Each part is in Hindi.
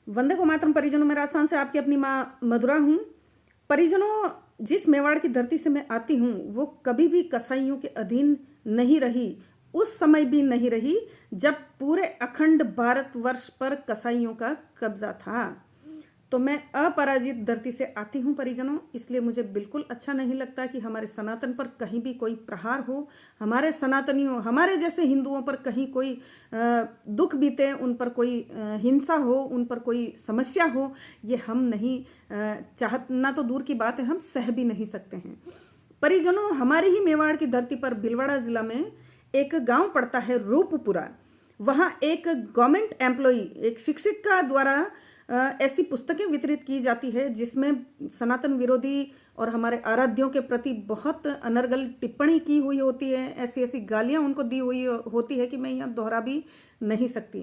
वंदे को मातरम परिजनों, मैं राजस्थान से आपकी अपनी माँ मधुरा हूँ। परिजनों, जिस मेवाड़ की धरती से मैं आती हूँ वो कभी भी कसाईयों के अधीन नहीं रही। उस समय भी नहीं रही जब पूरे अखंड भारतवर्ष पर कसाईयों का कब्जा था। तो मैं अपराजित धरती से आती हूँ परिजनों, इसलिए मुझे बिल्कुल अच्छा नहीं लगता कि हमारे सनातन पर कहीं भी कोई प्रहार हो, हमारे सनातनियों, हमारे जैसे हिंदुओं पर कहीं कोई दुख बीते, उन पर कोई हिंसा हो, उन पर कोई समस्या हो। ये हम नहीं चाहना तो दूर की बात है, हम सह भी नहीं सकते हैं। परिजनों, हमारी ही मेवाड़ की धरती पर भीलवाड़ा जिला में एक गांव पड़ता है रूपपुरा। वहाँ एक गवर्नमेंट एम्प्लॉई, एक शिक्षिका द्वारा ऐसी पुस्तकें वितरित की जाती है जिसमें सनातन विरोधी और हमारे आराध्यों के प्रति बहुत अनर्गल टिप्पणी की हुई होती है। ऐसी ऐसी गालियां उनको दी हुई होती है कि मैं यहाँ दोहरा भी नहीं सकती।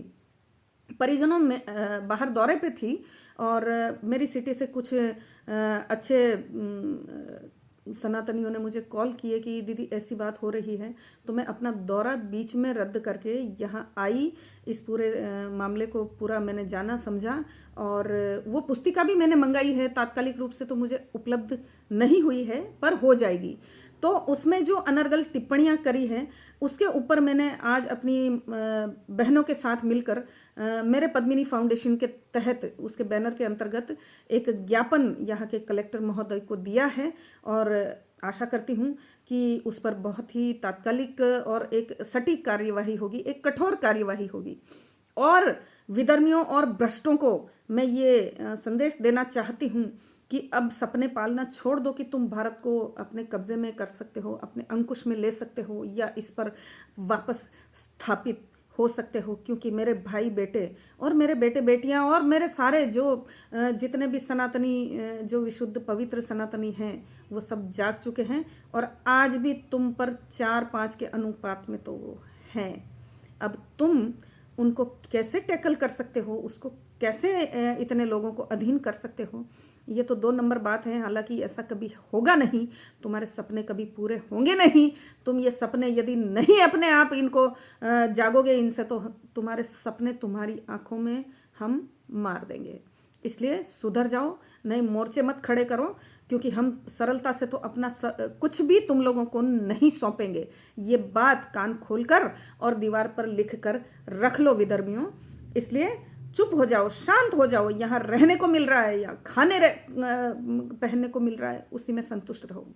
परिजनों में बाहर दौरे पे थी और मेरी सिटी से कुछ अच्छे सनातनियों ने मुझे कॉल किए कि दीदी ऐसी बात हो रही है। तो मैं अपना दौरा बीच में रद्द करके यहाँ आई। इस पूरे मामले को पूरा मैंने जाना समझा और वो पुस्तिका भी मैंने मंगाई है। तात्कालिक रूप से तो मुझे उपलब्ध नहीं हुई है पर हो जाएगी। तो उसमें जो अनर्गल टिप्पणियां करी है उसके ऊपर मैंने आज अपनी बहनों के साथ मिलकर मेरे पद्मिनी फाउंडेशन के तहत उसके बैनर के अंतर्गत एक ज्ञापन यहाँ के कलेक्टर महोदय को दिया है और आशा करती हूँ कि उस पर बहुत ही तात्कालिक और एक सटीक कार्यवाही होगी, एक कठोर कार्यवाही होगी। और विधर्मियों और भ्रष्टों को मैं ये संदेश देना चाहती हूँ कि अब सपने पालना छोड़ दो कि तुम भारत को अपने कब्जे में कर सकते हो, अपने अंकुश में ले सकते हो या इस पर वापस स्थापित हो सकते हो। क्योंकि मेरे भाई बेटे और मेरे बेटे बेटियां और मेरे सारे जो जितने भी सनातनी, जो विशुद्ध पवित्र सनातनी हैं, वो सब जाग चुके हैं और आज भी तुम पर 4-5 के अनुपात में तो वो हैं। अब तुम उनको कैसे टैकल कर सकते हो, उसको कैसे इतने लोगों को अधीन कर सकते हो, ये तो 2 नंबर बात है। हालांकि ऐसा कभी होगा नहीं, तुम्हारे सपने कभी पूरे होंगे नहीं। तुम ये सपने यदि नहीं अपने आप इनको जागोगे इनसे, तो तुम्हारे सपने तुम्हारी आंखों में हम मार देंगे। इसलिए सुधर जाओ, नए मोर्चे मत खड़े करो, क्योंकि हम सरलता से तो अपना कुछ भी तुम लोगों को नहीं सौंपेंगे। ये बात कान खोलकर और दीवार पर लिख कर रख लो विधर्मियों। इसलिए चुप हो जाओ, शांत हो जाओ। यहाँ रहने को मिल रहा है या खाने पहनने को मिल रहा है, उसी में संतुष्ट रहो।